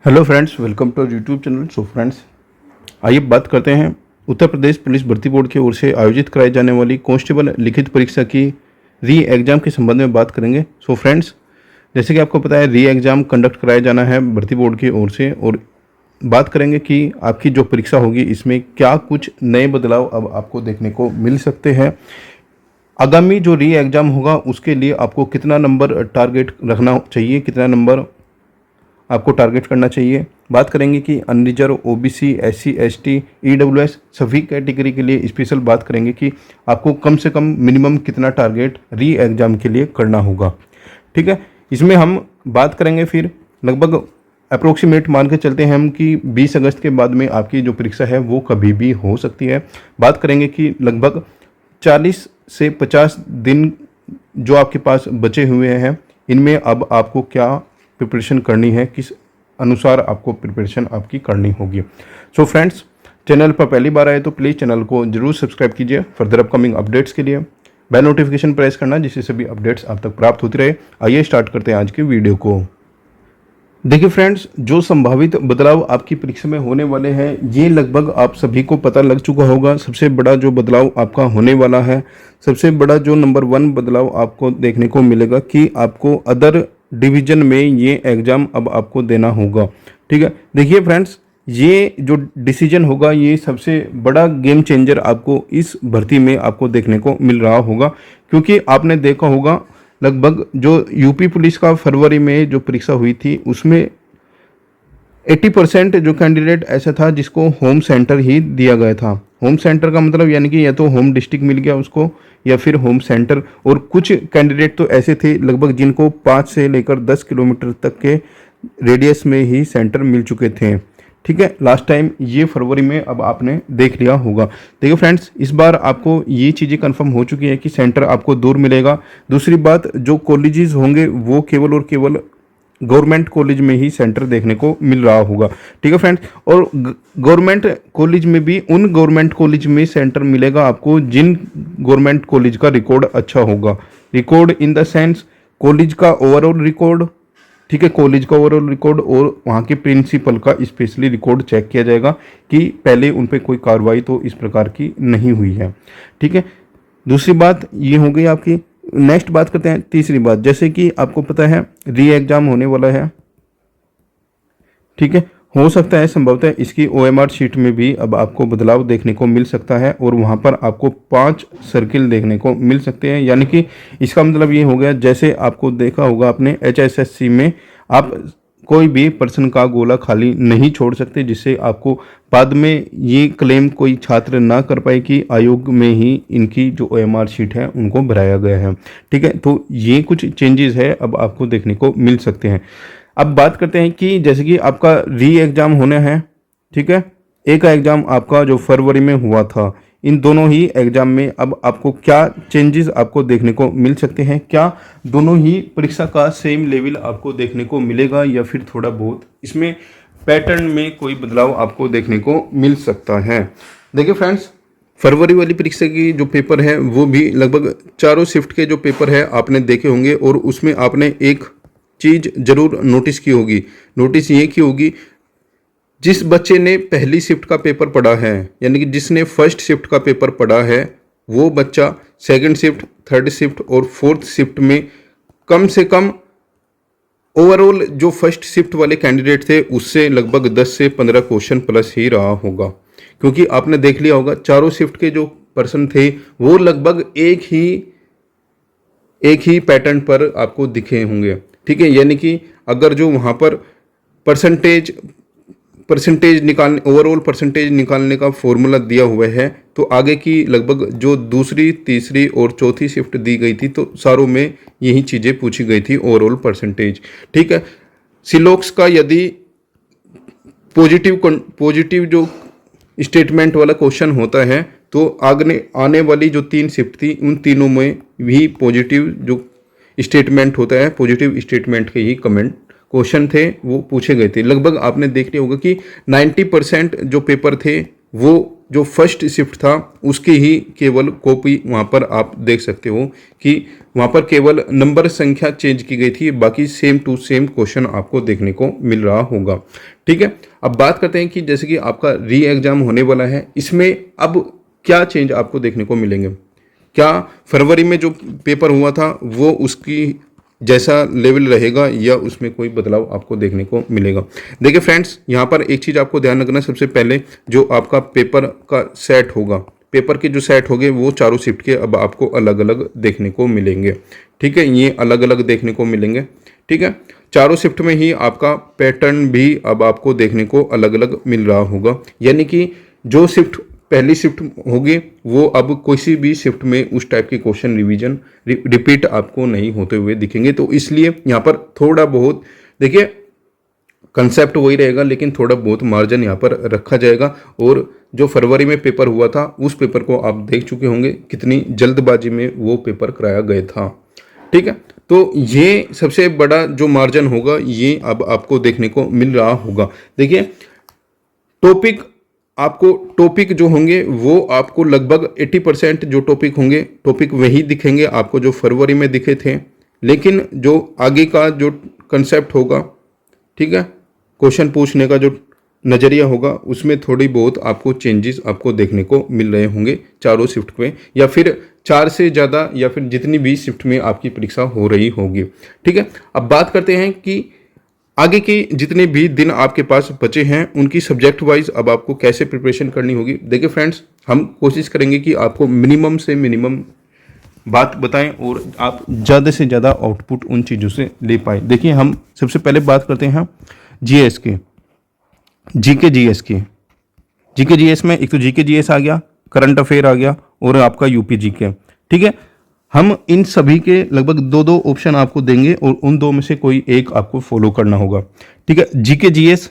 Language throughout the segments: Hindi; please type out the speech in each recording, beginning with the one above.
Hello friends, welcome to YouTube channel. So friends, आइए बात करते हैं उत्तर प्रदेश पुलिस भर्ती बोर्ड की ओर से आयोजित कराई जाने वाली कांस्टेबल लिखित परीक्षा की री एग्ज़ाम के संबंध में बात करेंगे। सो फ्रेंड्स, जैसे कि आपको पता है, री एग्ज़ाम कंडक्ट कराया जाना है भर्ती बोर्ड की ओर से, और बात करेंगे कि आपकी जो परीक्षा होगी इसमें क्या कुछ नए बदलाव अब आपको देखने को मिल सकते हैं। आगामी जो री एग्ज़ाम होगा उसके लिए आपको कितना नंबर टारगेट रखना चाहिए, कितना नंबर आपको टारगेट करना चाहिए। बात करेंगे कि unreserved, OBC, SC, ST, EWS सभी कैटेगरी के लिए स्पेशल बात करेंगे कि आपको कम से कम मिनिमम कितना टारगेट री एग्ज़ाम के लिए करना होगा। ठीक है, इसमें हम बात करेंगे फिर लगभग अप्रोक्सीमेट मान के चलते हैं हम कि 20 अगस्त के बाद में आपकी जो परीक्षा है वो कभी भी हो सकती है। बात करेंगे कि लगभग 40 से 50 दिन जो आपके पास बचे हुए हैं, इनमें अब आपको क्या प्रिपरेशन करनी है, किस अनुसार आपको प्रिपरेशन आपकी करनी होगी। सो फ्रेंड्स, चैनल पर पहली बार आए तो प्लीज़ चैनल को जरूर सब्सक्राइब कीजिए। फर्दर अपकमिंग अपडेट्स के लिए बेल नोटिफिकेशन प्रेस करना, जिससे सभी अपडेट्स आप तक प्राप्त होती रहे। आइए स्टार्ट करते हैं आज की वीडियो को। देखिए फ्रेंड्स, जो संभावित बदलाव आपकी परीक्षा में होने वाले हैं ये लगभग आप सभी को पता लग चुका होगा। सबसे बड़ा जो बदलाव आपका होने वाला है, सबसे बड़ा जो नंबर 1 बदलाव आपको देखने को मिलेगा कि आपको अदर डिवीजन में ये एग्ज़ाम अब आपको देना होगा। ठीक है, देखिए फ्रेंड्स, ये जो डिसीजन होगा ये सबसे बड़ा गेम चेंजर आपको इस भर्ती में आपको देखने को मिल रहा होगा, क्योंकि आपने देखा होगा लगभग जो यूपी पुलिस का फरवरी में जो परीक्षा हुई थी उसमें 80% जो कैंडिडेट ऐसा था जिसको होम सेंटर ही दिया गया था। होम सेंटर का मतलब यानी कि या तो होम डिस्ट्रिक्ट मिल गया उसको या फिर होम सेंटर, और कुछ कैंडिडेट तो ऐसे थे लगभग जिनको 5 से लेकर 10 किलोमीटर तक के रेडियस में ही सेंटर मिल चुके थे। ठीक है, लास्ट टाइम ये फरवरी में अब आपने देख लिया होगा। देखिए फ्रेंड्स, इस बार आपको ये चीज़ें कंफर्म हो चुकी है कि सेंटर आपको दूर मिलेगा। दूसरी बात, जो कॉलेजेस होंगे वो केवल और केवल गवर्नमेंट कॉलेज में ही सेंटर देखने को मिल रहा होगा। ठीक है फ्रेंड्स, और गवर्नमेंट कॉलेज में भी उन गवर्नमेंट कॉलेज में सेंटर मिलेगा आपको जिन गवर्नमेंट कॉलेज का रिकॉर्ड अच्छा होगा। Record in the sense college का ओवरऑल रिकॉर्ड। ठीक है, कॉलेज का ओवरऑल रिकॉर्ड और वहाँ के प्रिंसिपल का स्पेशली रिकॉर्ड चेक किया जाएगा कि पहले उन पर कोई कार्रवाई तो इस प्रकार की नहीं हुई है। ठीक है, दूसरी बात ये हो गई आपकी। नेक्स्ट बात करते हैं तीसरी बात, जैसे कि आपको पता है री एग्जाम होने वाला है। ठीक है, हो सकता है संभवतः इसकी ओएमआर शीट में भी अब आपको बदलाव देखने को मिल सकता है और वहाँ पर आपको 5 सर्किल देखने को मिल सकते हैं। यानी कि इसका मतलब ये हो गया, जैसे आपको देखा होगा आपने HSSC में, आप कोई भी पर्सन का गोला खाली नहीं छोड़ सकते, जिससे आपको बाद में ये क्लेम कोई छात्र ना कर पाए कि आयोग में ही इनकी जो ओएमआर शीट है उनको भराया गया है। ठीक है, तो ये कुछ चेंजेस है अब आपको देखने को मिल सकते हैं। अब बात करते हैं कि जैसे कि आपका री एग्ज़ाम होने हैं। ठीक है, एक एग्ज़ाम आपका जो फरवरी में हुआ था, इन दोनों ही एग्ज़ाम में अब आपको क्या चेंजेस आपको देखने को मिल सकते हैं? क्या दोनों ही परीक्षा का सेम लेवल आपको देखने को मिलेगा या फिर थोड़ा बहुत इसमें पैटर्न में कोई बदलाव आपको देखने को मिल सकता है? देखिए फ्रेंड्स, फरवरी वाली परीक्षा की जो पेपर है वो भी लगभग चारों शिफ्ट के जो पेपर है आपने देखे होंगे, और उसमें आपने एक चीज़ जरूर नोटिस की होगी। नोटिस ये की होगी, जिस बच्चे ने पहली शिफ्ट का पेपर पढ़ा है, यानी कि जिसने फर्स्ट शिफ्ट का पेपर पढ़ा है, वो बच्चा सेकंड शिफ्ट, थर्ड शिफ्ट और फोर्थ शिफ्ट में कम से कम ओवरऑल जो फर्स्ट शिफ्ट वाले कैंडिडेट थे उससे लगभग 10 से 15 क्वेश्चन प्लस ही रहा होगा। क्योंकि आपने देख लिया होगा चारों शिफ्ट के जो पर्सन थे वो लगभग एक ही पैटर्न पर आपको दिखे होंगे। ठीक है, यानी कि अगर जो वहाँ पर परसेंटेज निकालने, ओवरऑल परसेंटेज निकालने का फॉर्मूला दिया हुआ है, तो आगे की लगभग जो दूसरी, तीसरी और चौथी शिफ्ट दी गई थी तो सारों में यही चीज़ें पूछी गई थी, ओवरऑल परसेंटेज। ठीक है, सिलोक्स का यदि पॉजिटिव जो स्टेटमेंट वाला क्वेश्चन होता है तो आने वाली जो 3 शिफ्ट थी उन तीनों में भी पॉजिटिव जो स्टेटमेंट होता है, पॉजिटिव स्टेटमेंट के ही कमेंट क्वेश्चन थे वो पूछे गए थे। लगभग आपने देख लिया होगा कि 90% जो पेपर थे वो जो फर्स्ट शिफ्ट था उसकी ही केवल कॉपी वहाँ पर आप देख सकते हो कि वहाँ पर केवल नंबर संख्या चेंज की गई थी, बाकी सेम टू सेम क्वेश्चन आपको देखने को मिल रहा होगा। ठीक है, अब बात करते हैं कि जैसे कि आपका री एग्जाम होने वाला है, इसमें अब क्या चेंज आपको देखने को मिलेंगे। क्या फरवरी में जो पेपर हुआ था वो उसकी जैसा लेवल रहेगा या उसमें कोई बदलाव आपको देखने को मिलेगा। देखिए फ्रेंड्स, यहाँ पर एक चीज़ आपको ध्यान रखना, सबसे पहले जो आपका पेपर का सेट होगा, पेपर के जो सेट होंगे वो चारों शिफ्ट के अब आपको अलग अलग देखने को मिलेंगे। ठीक है, ये अलग अलग देखने को मिलेंगे। ठीक है, चारों शिफ्ट में ही आपका पैटर्न भी अब आपको देखने को अलग अलग मिल रहा होगा, यानी कि जो शिफ्ट पहली शिफ्ट होगी वो अब किसी भी शिफ्ट में उस टाइप के क्वेश्चन रिवीजन रिपीट आपको नहीं होते हुए दिखेंगे। तो इसलिए यहाँ पर थोड़ा बहुत देखिए कंसेप्ट वही रहेगा, लेकिन थोड़ा बहुत मार्जिन यहाँ पर रखा जाएगा। और जो फरवरी में पेपर हुआ था उस पेपर को आप देख चुके होंगे कितनी जल्दबाजी में वो पेपर कराया गया था। ठीक है, तो ये सबसे बड़ा जो मार्जिन होगा ये अब आपको देखने को मिल रहा होगा। देखिए टॉपिक जो होंगे वो आपको लगभग 80% जो टॉपिक होंगे, टॉपिक वही दिखेंगे आपको जो फरवरी में दिखे थे, लेकिन जो आगे का जो कंसेप्ट होगा, ठीक है, क्वेश्चन पूछने का जो नज़रिया होगा उसमें थोड़ी बहुत आपको चेंजेस आपको देखने को मिल रहे होंगे चारों शिफ्ट में, या फिर 4 से ज़्यादा, या फिर जितनी भी शिफ्ट में आपकी परीक्षा हो रही होगी। ठीक है, अब बात करते हैं कि आगे के जितने भी दिन आपके पास बचे हैं उनकी सब्जेक्ट वाइज अब आपको कैसे प्रिपरेशन करनी होगी। देखिए फ्रेंड्स, हम कोशिश करेंगे कि आपको मिनिमम से मिनिमम बात बताएं और आप ज़्यादा से ज़्यादा आउटपुट उन चीज़ों से ले पाए। देखिए, हम सबसे पहले बात करते हैं जीएस के, जीके जीएस में एक तो जीके जीएस आ गया, करंट अफेयर आ गया और आपका यूपी जीके। ठीक है, हम इन सभी के लगभग 2-2 ऑप्शन आपको देंगे और उन 2 में से कोई एक आपको फॉलो करना होगा। ठीक है, जीके जीएस,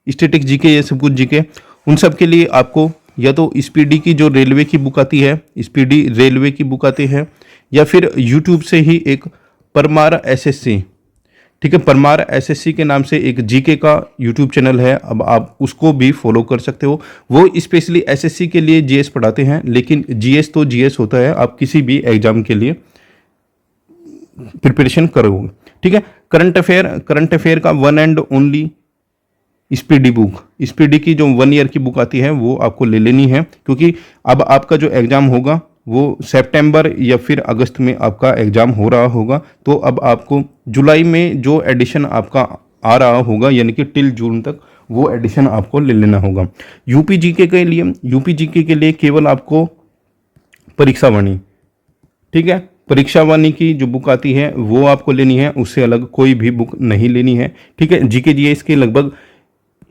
स्टैटिक जीके, ये सब कुछ जीके, उन सब के लिए आपको या तो स्पीडी की जो रेलवे की बुक आती है, स्पीडी रेलवे की बुक आती है, या फिर यूट्यूब से ही एक परमार एसएससी, ठीक है, परमार एसएससी के नाम से एक जीके का यूट्यूब चैनल है, अब आप उसको भी फॉलो कर सकते हो। वो स्पेशली एसएससी के लिए जीएस पढ़ाते हैं, लेकिन जीएस तो जीएस होता है, आप किसी भी एग्जाम के लिए प्रिपरेशन करोगे। ठीक है, करंट अफेयर का one and only speedy book, speedy की जो 1 ईयर की बुक आती है वो आपको ले लेनी है, क्योंकि अब आपका जो एग्जाम होगा वो सितंबर या फिर अगस्त में आपका एग्ज़ाम हो रहा होगा। तो अब आपको जुलाई में जो एडिशन आपका आ रहा होगा, यानी कि टिल जून तक वो एडिशन आपको ले लेना होगा। यूपी जीके के लिए केवल आपको परीक्षा वाणी, ठीक है, परीक्षा वाणी की जो बुक आती है वो आपको लेनी है, उससे अलग कोई भी बुक नहीं लेनी है। ठीक है, जीके जीएस के लगभग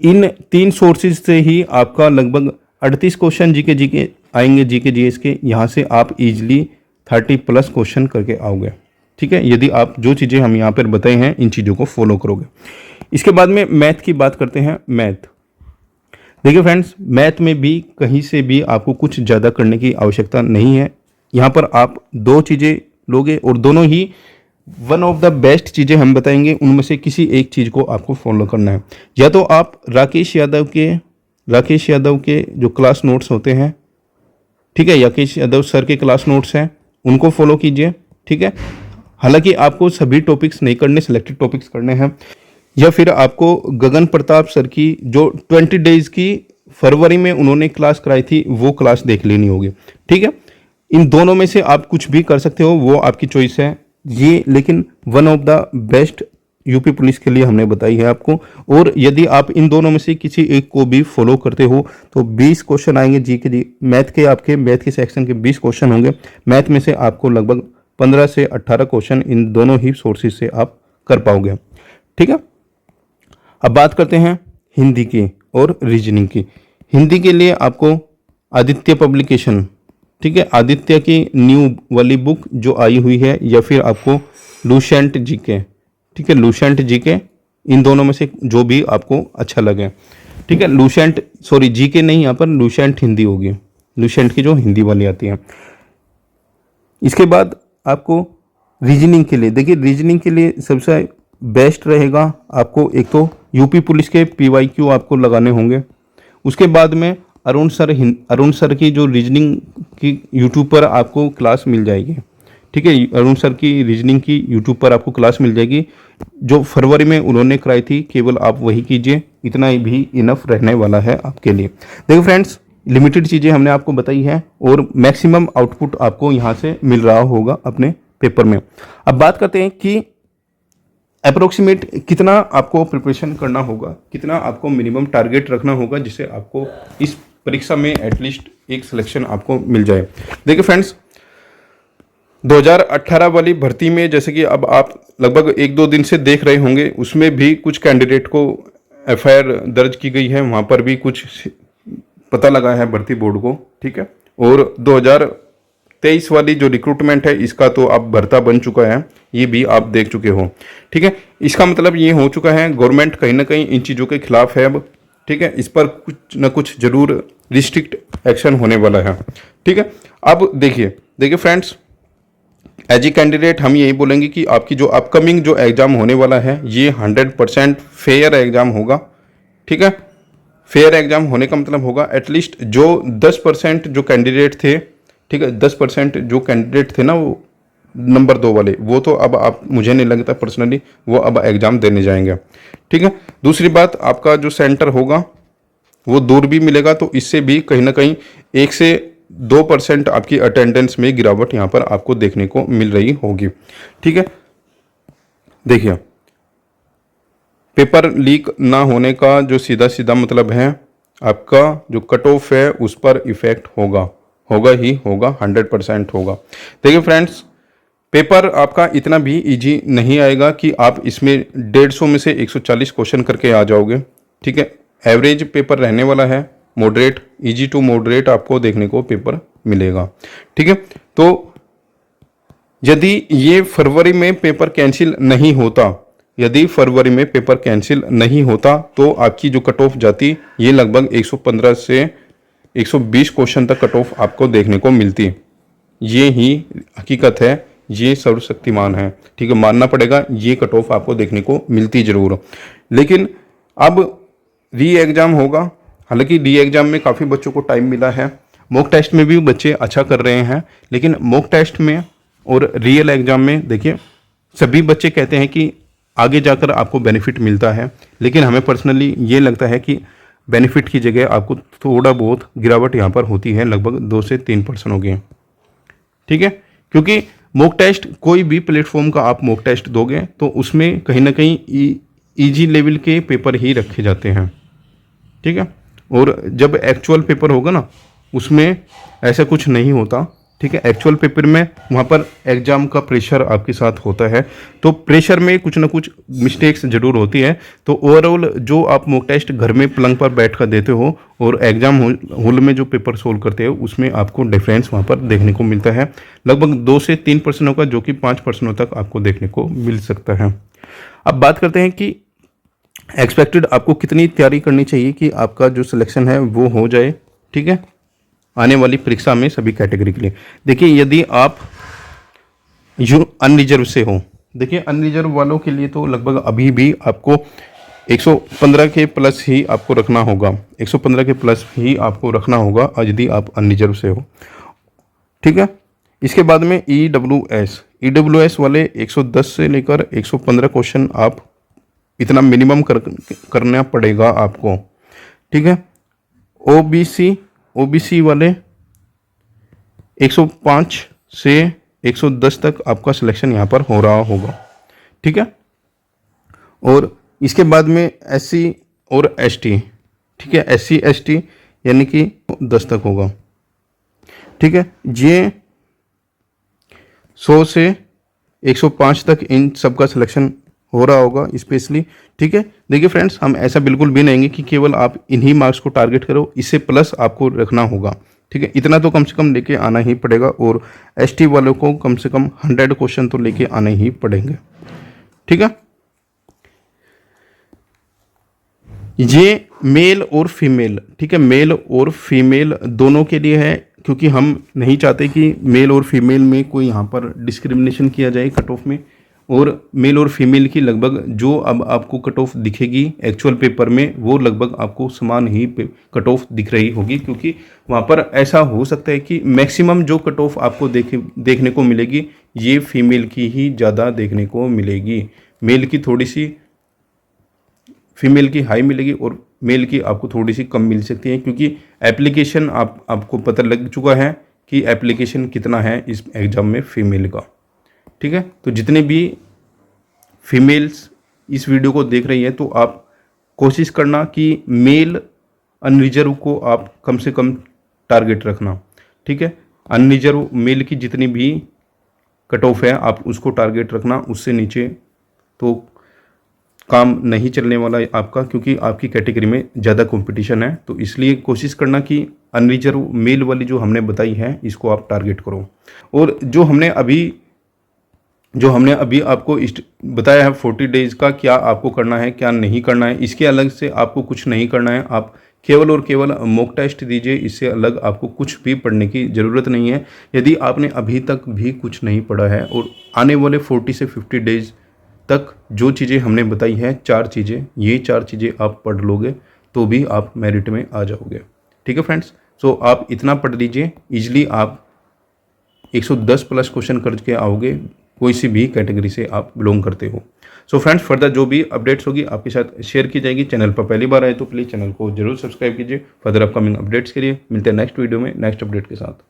इन 3 सोर्सेज से ही आपका लगभग 38 क्वेश्चन जीके आएंगे जीके जीएस के। यहाँ से आप इजीली 30+ क्वेश्चन करके आओगे। ठीक है, यदि आप जो चीज़ें हम यहाँ पर बताए हैं इन चीज़ों को फॉलो करोगे। इसके बाद में मैथ की बात करते हैं। मैथ, देखिए फ्रेंड्स, मैथ में भी कहीं से भी आपको कुछ ज़्यादा करने की आवश्यकता नहीं है। यहाँ पर आप 2 चीज़ें लोगे और दोनों ही वन ऑफ द बेस्ट चीज़ें हम बताएंगे, उनमें से किसी एक चीज़ को आपको फॉलो करना है। या तो आप राकेश यादव के जो क्लास नोट्स होते हैं, ठीक है, राकेश यादव सर के क्लास नोट्स हैं, उनको फॉलो कीजिए। ठीक है, हालांकि आपको सभी टॉपिक्स नहीं करने, सिलेक्टेड टॉपिक्स करने हैं। या फिर आपको गगन प्रताप सर की जो 20 डेज की फरवरी में उन्होंने क्लास कराई थी वो क्लास देख लेनी होगी। ठीक है, इन दोनों में से आप कुछ भी कर सकते हो, वो आपकी चॉइस है ये, लेकिन one of the best UP police के लिए हमने बताई है आपको। और यदि आप इन दोनों में से किसी एक को भी फॉलो करते हो तो 20 क्वेश्चन आएंगे जीके जी मैथ के, आपके मैथ के सेक्शन के 20 क्वेश्चन होंगे। मैथ में से आपको लगभग 15 से 18 क्वेश्चन इन दोनों ही सोर्सेज से आप कर पाओगे। ठीक है, अब बात करते हैं हिंदी की और रीजनिंग की। हिंदी के लिए आपको आदित्य पब्लिकेशन, ठीक है, आदित्य की न्यू वाली बुक जो आई हुई है, या फिर आपको लुसेंट जीके, ठीक है, लुसेंट जीके, इन दोनों में से जो भी आपको अच्छा लगे। ठीक है, जीके नहीं, यहाँ पर लुसेंट हिंदी होगी, लुसेंट की जो हिंदी वाली आती है। इसके बाद आपको रीजनिंग के लिए, देखिए रीजनिंग के लिए सबसे बेस्ट रहेगा आपको एक तो यूपी पुलिस के PYQ आपको लगाने होंगे। उसके बाद में अरुण सर की जो रीजनिंग की यूट्यूब पर आपको क्लास मिल जाएगी। ठीक है, अरुण सर की रीजनिंग की यूट्यूब पर आपको क्लास मिल जाएगी, जो फरवरी में उन्होंने कराई थी। केवल आप वही कीजिए, इतना ही भी इनफ रहने वाला है आपके लिए। देखो फ्रेंड्स, लिमिटेड चीज़ें हमने आपको बताई हैं और मैक्सिमम आउटपुट आपको यहाँ से मिल रहा होगा अपने पेपर में। अब बात करते हैं कि अप्रोक्सीमेट कितना आपको प्रिपरेशन करना होगा, कितना आपको मिनिमम टारगेट रखना होगा जिससे आपको इस परीक्षा में एटलीस्ट एक सिलेक्शन आपको मिल जाए। देखिए फ्रेंड्स, 2018 वाली भर्ती में जैसे कि अब आप लगभग 1-2 दिन से देख रहे होंगे, उसमें भी कुछ कैंडिडेट को एफआईआर दर्ज की गई है, वहाँ पर भी कुछ पता लगा है भर्ती बोर्ड को। ठीक है, और 2023 वाली जो रिक्रूटमेंट है इसका तो अब भर्ता बन चुका है, ये भी आप देख चुके हो। ठीक है, इसका मतलब ये हो चुका है गवर्नमेंट कहीं ना कहीं इन चीज़ों के खिलाफ है अब। ठीक है, इस पर कुछ ना कुछ जरूर रिस्ट्रिक्ट एक्शन होने वाला है। ठीक है, अब देखिए फ्रेंड्स, एज ए कैंडिडेट हम यही बोलेंगे कि आपकी जो अपकमिंग जो एग्ज़ाम होने वाला है ये 100% फेयर एग्ज़ाम होगा। ठीक है, फेयर एग्ज़ाम होने का मतलब होगा एटलीस्ट जो 10% जो कैंडिडेट थे, ठीक है, 10% जो कैंडिडेट थे ना, वो नंबर 2 वाले, वो तो अब आप, मुझे नहीं लगता पर्सनली वो अब एग्ज़ाम देने जाएंगे। ठीक है, दूसरी बात, आपका जो सेंटर होगा वो दूर भी मिलेगा, तो इससे भी कहीं ना कहीं 1 से 2% आपकी अटेंडेंस में गिरावट यहाँ पर आपको देखने को मिल रही होगी। ठीक है, देखिए, पेपर लीक ना होने का जो सीधा सीधा मतलब है, आपका जो कट ऑफ है उस पर इफेक्ट होगा ही होगा, 100% होगा। देखिए फ्रेंड्स, पेपर आपका इतना भी इजी नहीं आएगा कि आप इसमें 150 में से 140 क्वेश्चन करके आ जाओगे। ठीक है, एवरेज पेपर रहने वाला है, मॉडरेट, इजी टू मॉडरेट आपको देखने को पेपर मिलेगा। ठीक है, तो यदि ये फरवरी में पेपर कैंसिल नहीं होता, यदि फरवरी में पेपर कैंसिल नहीं होता तो आपकी जो कट ऑफ जाती, ये लगभग 115 से 120 क्वेश्चन तक कट ऑफ आपको देखने को मिलती। ये ही हकीकत है, ये सर्वशक्तिमान है। ठीक है, मानना पड़ेगा, ये कट ऑफ आपको देखने को मिलती जरूर। लेकिन अब री एग्ज़ाम होगा, हालांकि री एग्ज़ाम में काफ़ी बच्चों को टाइम मिला है, मॉक टेस्ट में भी बच्चे अच्छा कर रहे हैं, लेकिन मॉक टेस्ट में और रियल एग्ज़ाम में देखिए सभी बच्चे कहते हैं कि आगे जाकर आपको बेनिफिट मिलता है, लेकिन हमें पर्सनली ये लगता है कि बेनिफिट की जगह आपको थोड़ा बहुत गिरावट यहाँ पर होती है, लगभग 2 से 3% हो गए। ठीक है, क्योंकि मॉक टेस्ट, कोई भी प्लेटफॉर्म का आप मॉक टेस्ट दोगे तो उसमें कहीं ना कहीं ईजी लेवल के पेपर ही रखे जाते हैं। ठीक है, और जब एक्चुअल पेपर होगा ना, उसमें ऐसा कुछ नहीं होता। ठीक है, एक्चुअल पेपर में वहाँ पर एग्ज़ाम का प्रेशर आपके साथ होता है, तो प्रेशर में कुछ ना कुछ मिस्टेक्स जरूर होती है। तो ओवरऑल जो आप मॉक टेस्ट घर में पलंग पर बैठ कर देते हो और एग्ज़ाम हॉल में जो पेपर सोल्व करते हो, उसमें आपको डिफरेंस वहाँ पर देखने को मिलता है, लगभग 2 से 3% होगा, जो कि 5% तक आपको देखने को मिल सकता है। अब बात करते हैं कि एक्सपेक्टेड आपको कितनी तैयारी करनी चाहिए कि आपका जो सिलेक्शन है वो हो जाए। ठीक है, आने वाली परीक्षा में सभी कैटेगरी के लिए। देखिए, यदि आप अनरिजर्व से हो, देखिए अनरिजर्व वालों के लिए तो लगभग अभी भी आपको 115 के प्लस ही आपको रखना होगा, 115 के प्लस ही आपको रखना होगा यदि आप अनरिजर्व से हो। ठीक है, इसके बाद में ईडब्ल्यूएस वाले 110 से लेकर 115 क्वेश्चन आप इतना मिनिमम करना पड़ेगा आपको। ठीक है, ओबीसी वाले 105 से 110 तक आपका सिलेक्शन यहाँ पर हो रहा होगा। ठीक है, और इसके बाद में एससी और एसटी, ठीक है, एससी एसटी यानी कि 10 तक होगा। ठीक है, ये 100 से 105 तक इन सबका सिलेक्शन हो रहा होगा स्पेशली। ठीक है, देखिए फ्रेंड्स, हम ऐसा बिल्कुल भी नहीं है कि केवल आप इन्हीं मार्क्स को टारगेट करो, इससे प्लस आपको रखना होगा। ठीक है, इतना तो कम से कम लेके आना ही पड़ेगा, और एसटी वालों को कम से कम 100 क्वेश्चन तो लेके आने ही पड़ेंगे। ठीक है, ये मेल और फीमेल, ठीक है, मेल और फीमेल दोनों के लिए है, क्योंकि हम नहीं चाहते कि मेल और फीमेल में कोई यहाँ पर डिस्क्रिमिनेशन किया जाए कट ऑफ में। और मेल और फीमेल की लगभग जो अब आपको कट ऑफ दिखेगी एक्चुअल पेपर में, वो लगभग आपको समान ही कट ऑफ दिख रही होगी, क्योंकि वहाँ पर ऐसा हो सकता है कि मैक्सिमम जो कट ऑफ आपको देखने को मिलेगी ये फीमेल की ही ज़्यादा देखने को मिलेगी। मेल की थोड़ी सी, फीमेल की हाई मिलेगी और मेल की आपको थोड़ी सी कम मिल सकती है, क्योंकि एप्लीकेशन आपको पता लग चुका है कि एप्लीकेशन कितना है इस एग्ज़ाम में फीमेल का। ठीक है, तो जितने भी फीमेल्स इस वीडियो को देख रही हैं तो आप कोशिश करना कि मेल अनरिजर्व को आप कम से कम टारगेट रखना। ठीक है, अनरिजर्व मेल की जितनी भी कट ऑफ है आप उसको टारगेट रखना, उससे नीचे तो काम नहीं चलने वाला है आपका, क्योंकि आपकी कैटेगरी में ज़्यादा कंपटीशन है। तो इसलिए कोशिश करना कि अनरिजर्व मेल वाली जो हमने बताई है इसको आप टारगेट करो। और जो हमने अभी आपको बताया है 40 डेज़ का क्या आपको करना है क्या नहीं करना है, इसके अलग से आपको कुछ नहीं करना है। आप केवल और केवल मॉक टेस्ट दीजिए, इससे अलग आपको कुछ भी पढ़ने की ज़रूरत नहीं है। यदि आपने अभी तक भी कुछ नहीं पढ़ा है और आने वाले 40 से 50 डेज़ तक जो चीज़ें हमने बताई हैं, 4 चीज़ें, ये 4 चीज़ें आप पढ़ लोगे तो भी आप मेरिट में आ जाओगे। ठीक है फ्रेंड्स, सो आप इतना पढ़ लीजिए, ईजिली आप 110 प्लस क्वेश्चन करके आओगे, कोई सी भी कैटेगरी से आप बिलोंग करते हो। सो फ्रेंड्स, फर्दर जो भी अपडेट्स होगी आपके साथ शेयर की जाएगी। चैनल पर पहली बार आए तो प्लीज़ चैनल को जरूर सब्सक्राइब कीजिए। फर्दर अपकमिंग अपडेट्स के लिए मिलते हैं नेक्स्ट वीडियो में नेक्स्ट अपडेट के साथ।